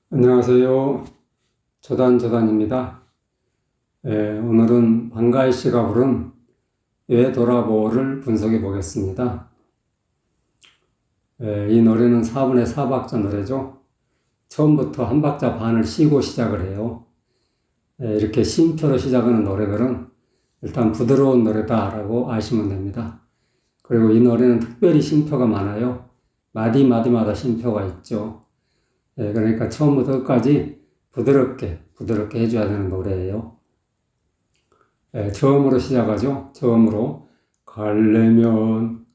안녕하세요. 조단입니다. 오늘은 방가희 씨가 부른 왜 돌아보를 분석해 보겠습니다. 이 노래는 4분의 4박자 노래죠. 처음부터 한 박자 반을 쉬고 시작을 해요. 이렇게 쉼표로 시작하는 노래들은 일단 부드러운 노래다라고 아시면 됩니다. 그리고 이 노래는 특별히 쉼표가 많아요. 마디마다 쉼표가 있죠. 그러니까 처음부터 끝까지 부드럽게 해줘야 되는 노래예요. 처음으로 시작하죠. 처음으로 갈래면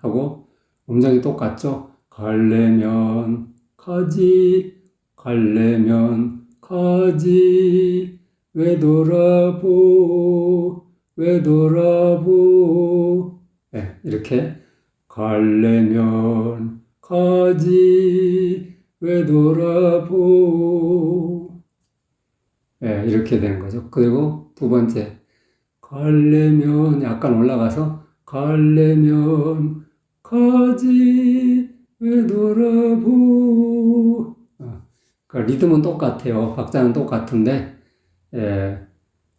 하고 음정이 똑같죠. 갈래면 가지 왜 돌아보 이렇게 갈래면 가지 왜 돌아보 이렇게 되는 거죠. 그리고 두 번째 갈래면 약간 올라가서 갈래면 가지 왜 돌아보 그러니까 리듬은 똑같아요. 박자는 똑같은데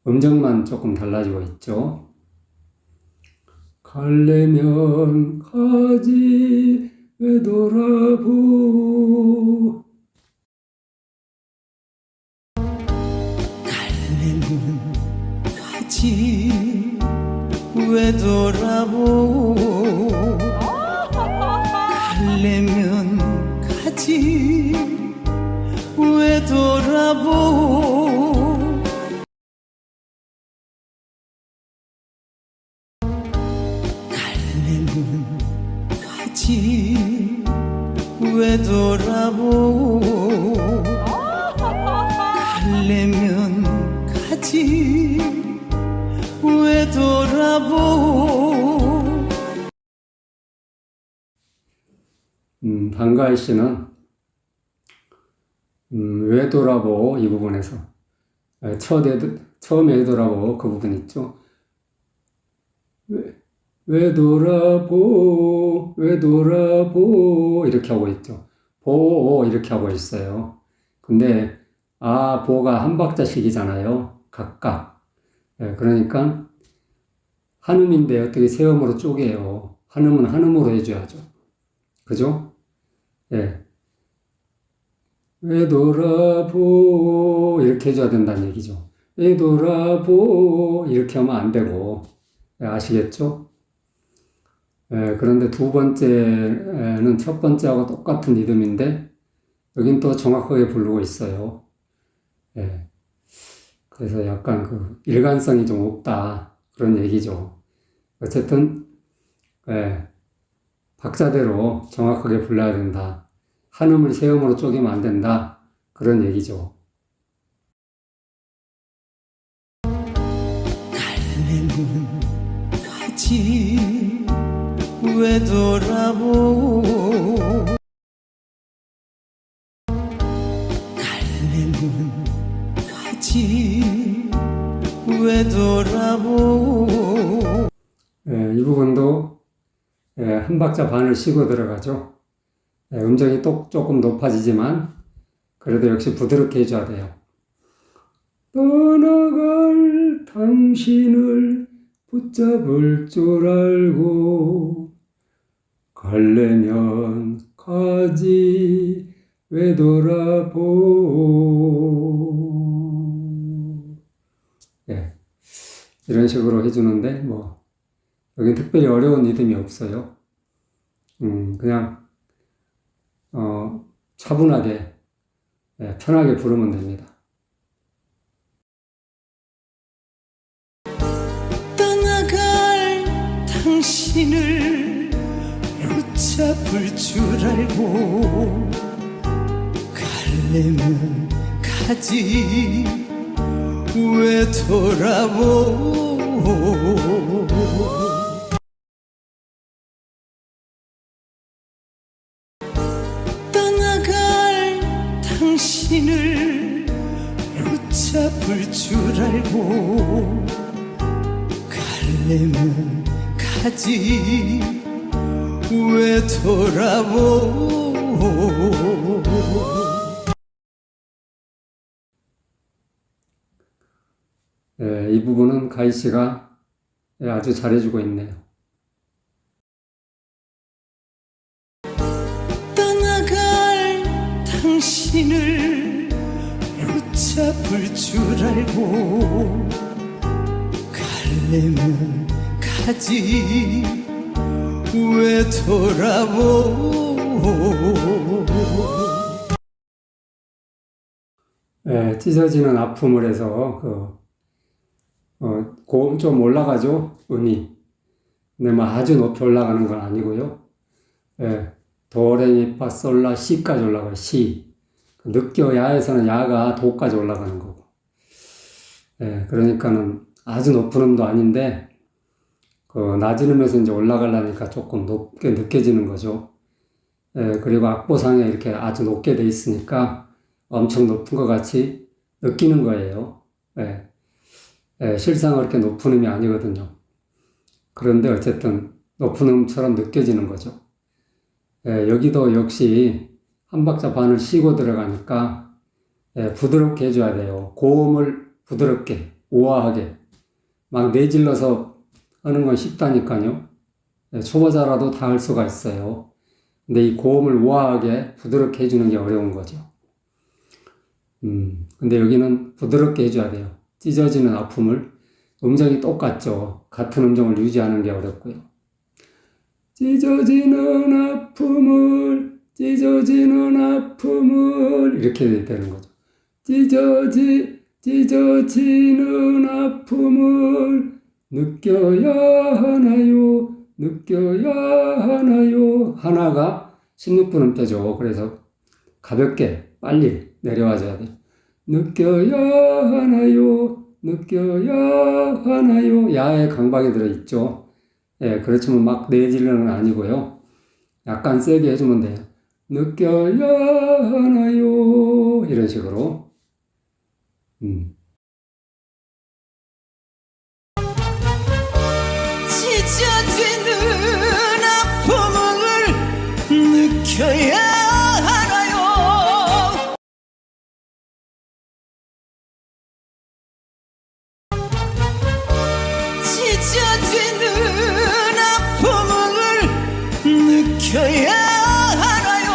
음정만 조금 달라지고 있죠. 갈래면 가지 왜 돌아보 갈래면 가지 왜 돌아보 갈래면 가지 왜 돌아보 갈래면 가지 왜 돌아보 갈래면 가지 왜 돌아보 방가희 씨는 왜 돌아보 이 부분에서 처음에 돌아보 그 부분 있죠. 왜 돌아보 이렇게 하고 있죠. 보 이렇게 하고 있어요. 근데 보가 한 박자씩이잖아요. 각각. 그러니까 한음인데 어떻게 세음으로 쪼개요. 한음은 한음으로 해줘야죠. 그죠? 왜 돌아보 이렇게 해줘야 된다는 얘기죠. 왜 돌아보 이렇게 하면 안 되고 아시겠죠? 그런데 두 번째는 첫 번째하고 똑같은 리듬인데 여긴 또 정확하게 부르고 있어요. 그래서 약간 그 일관성이 좀 없다 그런 얘기죠. 어쨌든 박자대로 정확하게 불러야 된다. 한음을 세음으로 쪼개면 안 된다. 그런 얘기죠. 갈래면 가지 왜 돌아보 갈래면 가지 왜 돌아보 이 부분도 한 박자 반을 쉬고 들어가죠. 음정이 조금 높아지지만 그래도 역시 부드럽게 해줘야 돼요. 떠나갈 당신을 붙잡을 줄 알고 갈래면 가지 왜 돌아보 이런 식으로 해주는데 여기 특별히 어려운 리듬이 없어요. 그냥 차분하게 편하게 부르면 됩니다. 떠나갈 당신을 붙잡을 줄 알고 갈래면 가지 왜 돌아보 떠나갈 당신을 붙잡을 줄 알고 갈래면 가지 왜 돌아보 이 부분은 가희 씨가 아주 잘해주고 있네요. 떠나갈 당신을 붙잡을 줄 알고 갈래면 가지 왜 돌아보. 찢어지는 아픔을 해서 고음 좀 올라가죠, 음이. 근데 뭐 아주 높이 올라가는 건 아니고요. 도레미파 솔라 시까지 올라가요. 시. 느껴야에서는 야가 도까지 올라가는 거고. 그러니까는 아주 높은 음도 아닌데 낮은 음에서 이제 올라가려니까 조금 높게 느껴지는 거죠. 그리고 악보상에 이렇게 아주 높게 돼 있으니까 엄청 높은 것 같이 느끼는 거예요. 실상 그렇게 높은 음이 아니거든요. 그런데 어쨌든 높은 음처럼 느껴지는 거죠. 여기도 역시 한 박자 반을 쉬고 들어가니까 부드럽게 해줘야 돼요. 고음을 부드럽게, 우아하게. 막 내질러서 하는 건 쉽다니까요. 초보자라도 다 할 수가 있어요. 근데 이 고음을 우아하게 부드럽게 해주는 게 어려운 거죠. 근데 여기는 부드럽게 해줘야 돼요. 찢어지는 아픔을. 음정이 똑같죠. 같은 음정을 유지하는 게 어렵고요. 찢어지는 아픔을 이렇게 되는 거죠. 찢어지는 아픔을 느껴야 하나요? 하나가 16분음표죠. 그래서 가볍게 빨리 내려와줘야 돼요. 느껴야 하나요? 야에 강박이 들어있죠. 그렇지만 막 내질러는 아니고요. 약간 세게 해주면 돼요. 느껴야 하나요? 이런 식으로. 찢어지는 아픔을 느껴야 하나요? 찢어지는 아픔을 느껴야 하나요?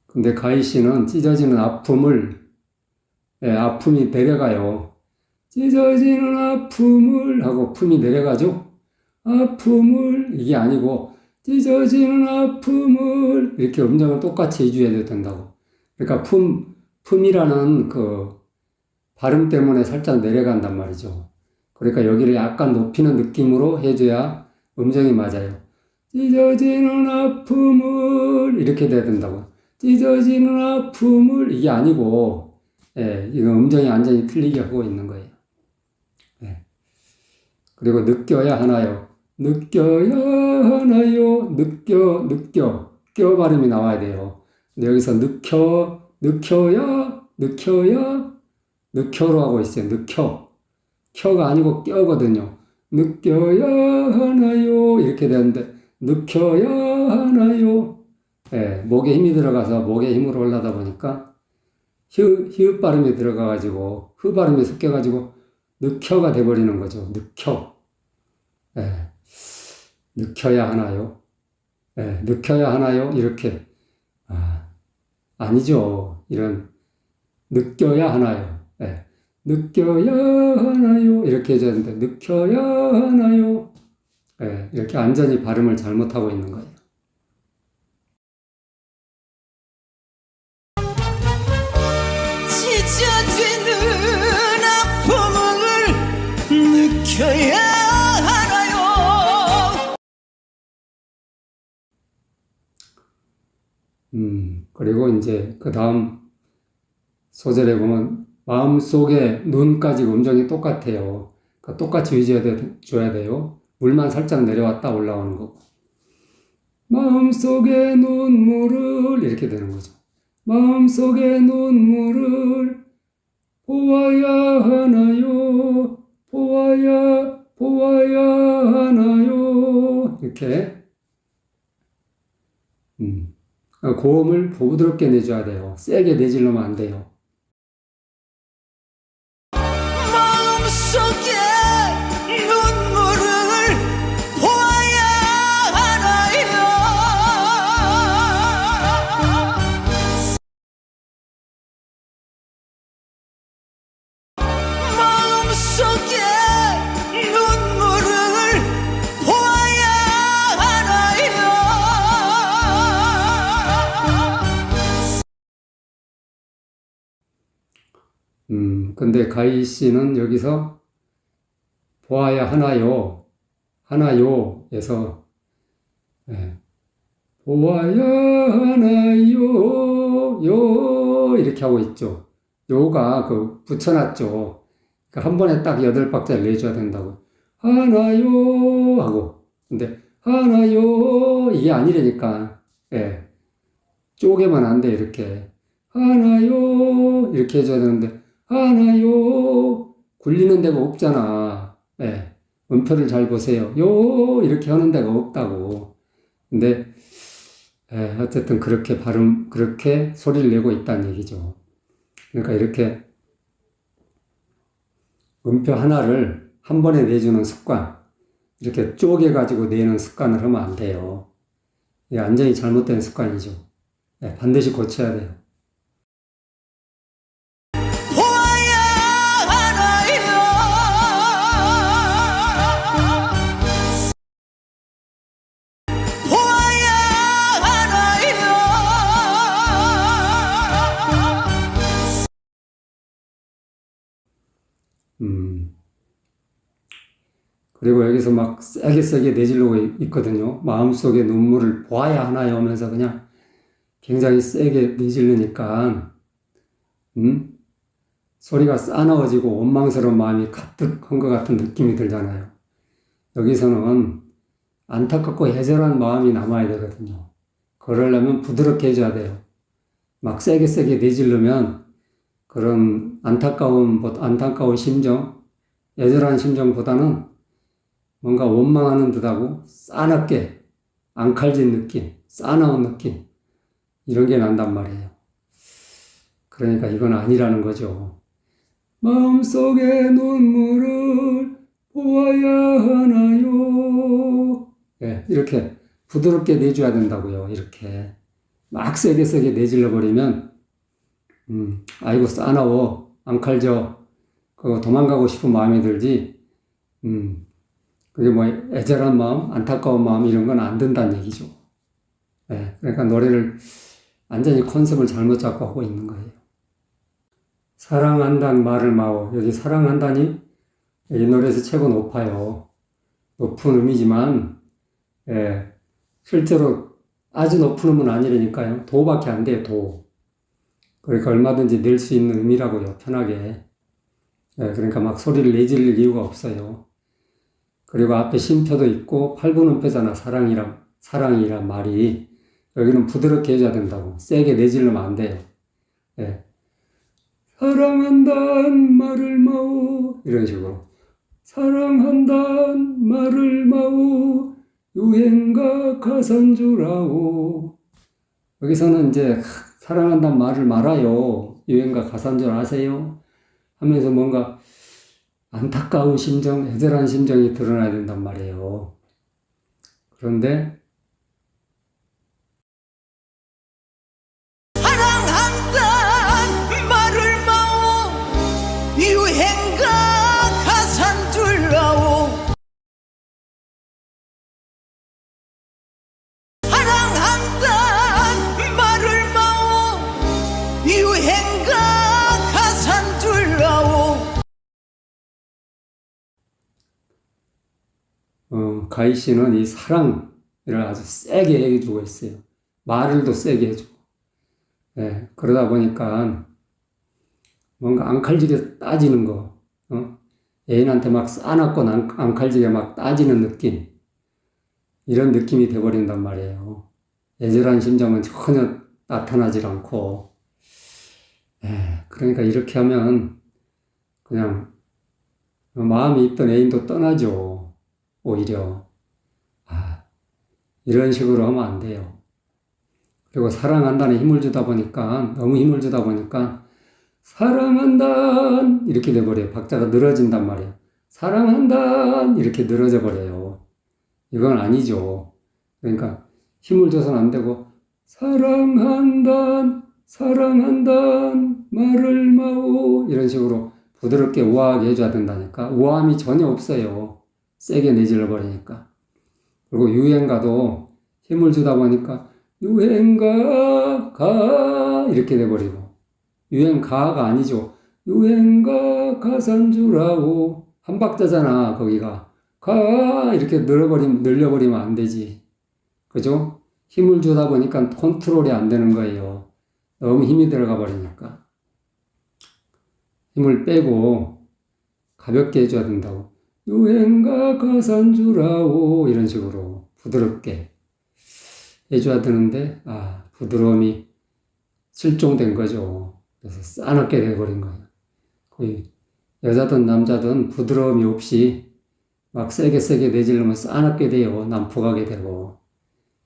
근데 가희 씨는 찢어지는 아픔을 아픔이 내려가요. 찢어지는 아픔을 하고 품이 내려가죠. 아픔을 이게 아니고 찢어지는 아픔을 이렇게 음정을 똑같이 해줘야 된다고. 그러니까 품이라는 그 발음 때문에 살짝 내려간단 말이죠. 그러니까 여기를 약간 높이는 느낌으로 해줘야 음정이 맞아요. 찢어지는 아픔을 이렇게 돼야 된다고. 찢어지는 아픔을 이게 아니고 이거 음정이 완전히 틀리게 하고 있는 거예요. 그리고 느껴야 하나요? 느껴야 하나요? 껴 발음이 나와야 돼요. 근데 여기서 느껴로 하고 있어요. 켜가 아니고 껴거든요. 느껴야 하나요? 이렇게 되는데 느껴야 하나요? 목에 힘이 들어가서 목에 힘으로 올라다 보니까 히읗 발음이 들어가가지고 흐 발음이 섞여가지고 느껴가 돼버리는 거죠. 느껴야 하나요? 느껴야 하나요? 이렇게 아니죠. 이런 느껴야 하나요? 느껴야 하나요? 이렇게 해줘야 되는데 느껴야 하나요? 이렇게 완전히 발음을 잘못하고 있는 거예요. 찢어지는 아픔을 느껴야 하나요? 그리고 이제 그 다음 소절에 보면 마음속에 눈까지 음정이 똑같아요. 그러니까 똑같이 유지해줘야 돼요. 물만 살짝 내려왔다 올라오는 거고. 마음속에 눈물을 이렇게 되는 거죠. 마음속에 눈물을 보아야 하나요? 보아야 하나요? 이렇게 고음을 부드럽게 내줘야 돼요. 세게 내지르면 안 돼요. 마음속에 눈물을 보아야 하나요? 마음속에 눈물을 보아야 하나요? 근데 가희 씨는 여기서 보아야 하나요? 하나요에서 보아야 하나요? 요 이렇게 하고 있죠. 요가 그 붙여놨죠. 그러니까 한 번에 딱 8박자를 내줘야 된다고. 하나요? 하고. 근데 하나요? 이게 아니라니까. 쪼개면 안 돼, 이렇게. 하나요? 이렇게 해줘야 되는데, 하나요? 굴리는 데가 없잖아. 음표를 잘 보세요. 요! 이렇게 하는 데가 없다고. 근데, 어쨌든 그렇게 소리를 내고 있다는 얘기죠. 그러니까 이렇게 음표 하나를 한 번에 내주는 습관, 이렇게 쪼개가지고 내는 습관을 하면 안 돼요. 이게 완전히 잘못된 습관이죠. 반드시 고쳐야 돼요. 보아야 하나요? 보아야 하나요? 그리고 여기서 막 세게 내지르고 있거든요. 마음속에 눈물을 보아야 하나요? 하면서 그냥 굉장히 세게 내지르니까, 소리가 싸나워지고 원망스러운 마음이 가득한 것 같은 느낌이 들잖아요. 여기서는 안타깝고 애절한 마음이 남아야 되거든요. 그러려면 부드럽게 해줘야 돼요. 막 세게 내지르면 그런 안타까운 심정, 애절한 심정보다는 뭔가 원망하는 듯하고 싸납게 앙칼진 느낌, 싸나운 느낌 이런 게 난단 말이에요. 그러니까 이건 아니라는 거죠. 마음속에 눈물을 보아야 하나요? 이렇게 부드럽게 내줘야 된다고요. 이렇게 막 세게 내질러 버리면 아이고 싸나워 앙칼져 그거 도망가고 싶은 마음이 들지 그게 뭐 애절한 마음, 안타까운 마음 이런 건 안 든다는 얘기죠. 그러니까 노래를 완전히 컨셉을 잘못 잡고 하고 있는 거예요. 사랑한단 말을 마오. 여기 사랑한다니 이 노래에서 최고 높아요. 높은 음이지만 실제로 아주 높은 음은 아니라니까요. 도밖에 안 돼요. 도. 그러니까 얼마든지 낼 수 있는 음이라고요. 편하게. 그러니까 막 소리를 내지를 이유가 없어요. 그리고 앞에 쉼표도 있고 8분음표잖아. 사랑이란 말이. 여기는 부드럽게 해줘야 된다고. 세게 내지르면 안 돼요. 사랑한단 말을 마오. 이런 식으로. 사랑한단 말을 마오. 유행가 가산주라오. 여기서는 이제 사랑한단 말을 말아요. 유행가 가산줄 아세요? 하면서 뭔가 안타까운 심정, 애절한 심정이 드러나야 된단 말이에요. 그런데 사랑한단 말을 마오 유행가 가산줄라오 사랑한단 말을 마오 유행가 가산줄라오 가희 씨는 이 사랑을 아주 세게 해주고 있어요. 말을 더 세게 해주고. 그러다 보니까 뭔가 앙칼지게 따지는 거, 애인한테 막 싸납고 앙칼지게 막 따지는 느낌, 이런 느낌이 돼버린단 말이에요. 애절한 심정은 전혀 나타나질 않고, 그러니까 이렇게 하면 그냥 마음이 있던 애인도 떠나죠. 오히려. 이런 식으로 하면 안 돼요. 그리고 사랑한다는 힘을 주다 보니까, 너무 힘을 주다 보니까, 사랑한다 이렇게 돼버려요. 박자가 늘어진단 말이에요. 사랑한다 이렇게 늘어져 버려요. 이건 아니죠. 그러니까 힘을 줘서는 안 되고, 사랑한다, 사랑한다, 말을 마오. 이런 식으로 부드럽게 우아하게 해줘야 된다니까. 우아함이 전혀 없어요. 세게 내질러 버리니까. 그리고 유행가도 힘을 주다 보니까, 유행가, 가, 이렇게 돼버리고. 유행가가 아니죠. 유행가, 가산주라오. 한 박자잖아, 거기가. 가, 이렇게 늘려버리면 안 되지. 그죠? 힘을 주다 보니까 컨트롤이 안 되는 거예요. 너무 힘이 들어가 버리니까. 힘을 빼고 가볍게 해줘야 된다고. 유행가 가산주라오. 이런 식으로 부드럽게 해줘야 되는데, 부드러움이 실종된 거죠. 그래서 싸납게 돼버린 거예요. 거의 여자든 남자든 부드러움이 없이 막 세게 내지르면 싸납게 돼요. 난폭하게 되고.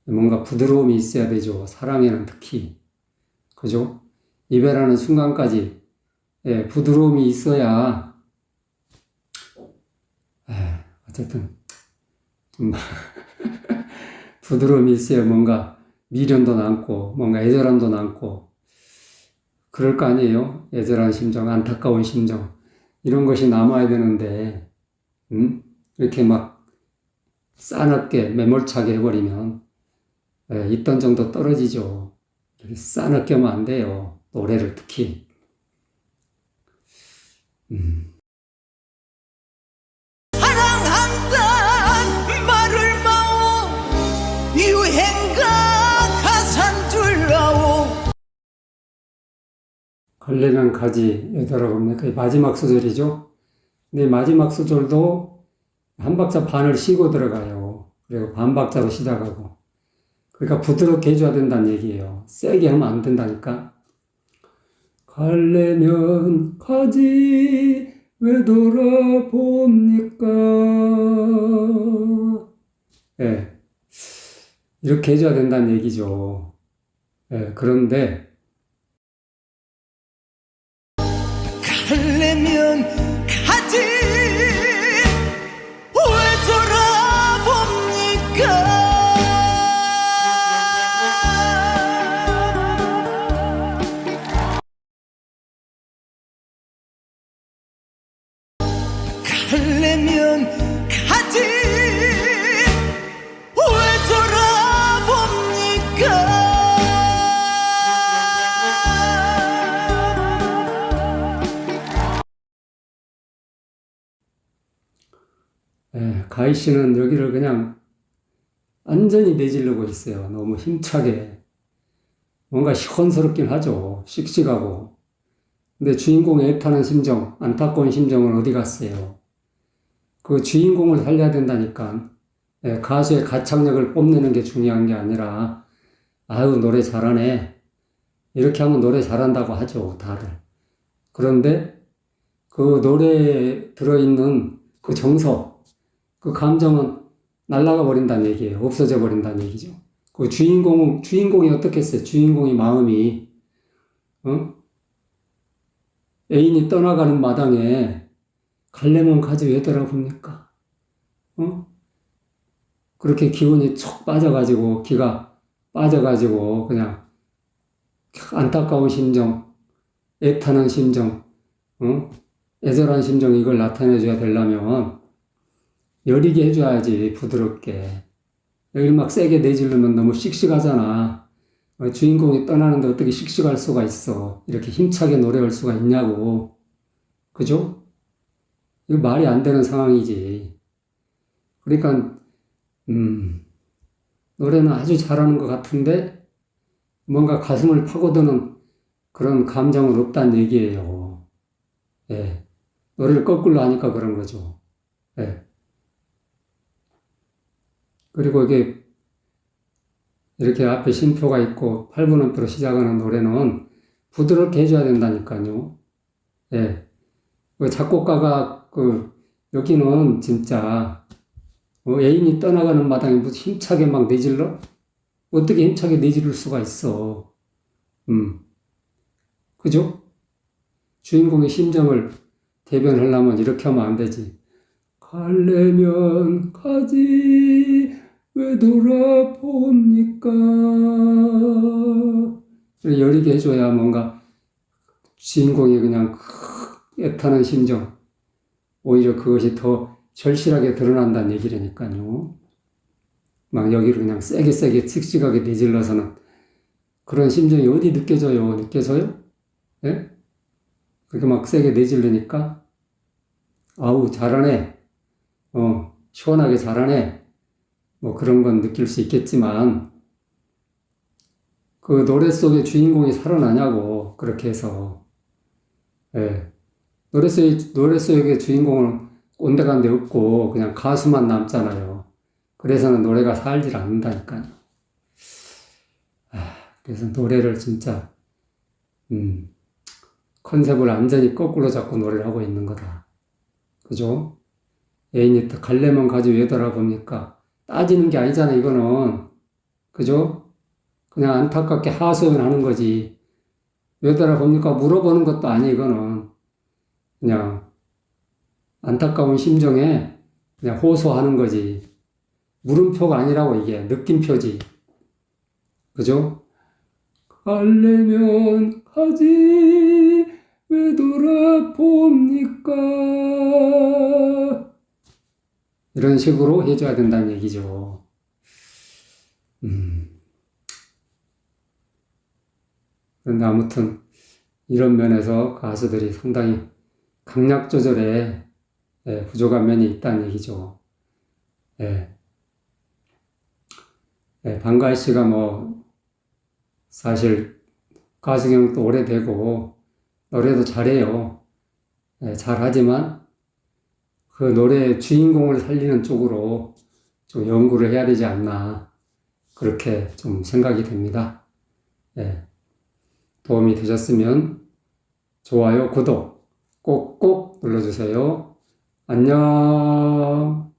뭔가 부드러움이 있어야 되죠. 사랑에는 특히. 그죠? 이별하는 순간까지 부드러움이 있어야, 어쨌든, 좀 부드러움이 있어야 뭔가 미련도 남고, 뭔가 애절함도 남고, 그럴 거 아니에요? 애절한 심정, 안타까운 심정, 이런 것이 남아야 되는데, 이렇게 막 싸납게 매몰차게 해버리면, 있던 정도 떨어지죠. 이렇게 싸납게 하면 안 돼요. 노래를 특히. 사랑한다 말을 마오 유행가 가산줄라오 걸레면 가지 되돌아보면 그 마지막 소절이죠. 근데 마지막 소절도 한 박자 반을 쉬고 들어가요. 그리고 반 박자로 시작하고. 그러니까 부드럽게 해줘야 된다는 얘기예요. 세게 하면 안 된다니까. 갈래면 가지 왜 돌아봅니까? 이렇게 해줘야 된다는 얘기죠. 그런데 갈래면 가지 왜 돌아봅니까 갈래면 가지 왜 돌아봅니까 가희 씨는 여기를 그냥 완전히 내지르고 있어요. 너무 힘차게. 뭔가 시원스럽긴 하죠. 씩씩하고. 근데 주인공의 애타는 심정, 안타까운 심정은 어디 갔어요? 그 주인공을 살려야 된다니까. 가수의 가창력을 뽐내는 게 중요한 게 아니라, 아유, 노래 잘하네. 이렇게 하면 노래 잘한다고 하죠, 다들. 그런데 그 노래에 들어있는 그 정서, 그 감정은 날아가 버린다는 얘기예요. 없어져 버린다는 얘기죠. 그 주인공이 어떻게 했어요? 주인공의 마음이, 애인이 떠나가는 마당에 갈래면 가지 왜 돌아봅니까? 그렇게 기운이 촉 빠져가지고, 기가 빠져가지고, 그냥 안타까운 심정, 애타는 심정, 애절한 심정, 이걸 나타내줘야 되려면 여리게 해줘야지, 부드럽게. 여기를 막 세게 내지르면 너무 씩씩하잖아. 주인공이 떠나는데 어떻게 씩씩할 수가 있어. 이렇게 힘차게 노래할 수가 있냐고. 그죠? 이거 말이 안 되는 상황이지. 그러니까, 노래는 아주 잘하는 것 같은데, 뭔가 가슴을 파고드는 그런 감정은 없다는 얘기예요. 노래를 거꾸로 하니까 그런 거죠. 그리고 이게 이렇게 앞에 쉼표가 있고 8분음표로 시작하는 노래는 부드럽게 해줘야 된다니까요. 그 작곡가가 여기는 진짜 애인이 떠나가는 마당에 무슨 힘차게 막 내질러? 어떻게 힘차게 내지를 수가 있어? 그죠? 주인공의 심정을 대변하려면 이렇게 하면 안 되지. 갈래면 가지 왜 돌아봅니까? 여리게 해줘야 뭔가 주인공이 그냥 애타는 심정, 오히려 그것이 더 절실하게 드러난다는 얘기라니까요. 막 여기를 그냥 세게 칙칙하게 내질러서는 그런 심정이 어디 느껴져요? 느껴져요? 예? 그렇게 막 세게 내질르니까 아우 잘하네. 시원하게 잘하네. 뭐 그런 건 느낄 수 있겠지만 그 노래 속의 주인공이 살아나냐고 그렇게 해서 예. 노래 속의 주인공은 온데간데 없고 그냥 가수만 남잖아요. 그래서는 노래가 살질 않는다니까요. 그래서 노래를 진짜 컨셉을 완전히 거꾸로 잡고 노래를 하고 있는 거다. 그죠? 애인이 또 갈래면 가지 왜 돌아봅니까? 따지는 게 아니잖아, 이거는. 그죠? 그냥 안타깝게 하소연하는 거지. 왜 돌아봅니까? 물어보는 것도 아니, 이거는. 그냥 안타까운 심정에 그냥 호소하는 거지. 물음표가 아니라고, 이게. 느낌표지. 그죠? 갈래면 가지 왜 돌아봅니까? 이런 식으로 해줘야 된다는 얘기죠. 그런데 아무튼 이런 면에서 가수들이 상당히 강약 조절에 부족한 면이 있다는 얘기죠. 방가희 씨가 뭐 사실 가수 경력도 오래되고 노래도 잘해요. 잘하지만 그 노래의 주인공을 살리는 쪽으로 좀 연구를 해야 되지 않나 그렇게 좀 생각이 됩니다. 도움이 되셨으면 좋아요, 구독 꼭꼭 눌러주세요. 안녕.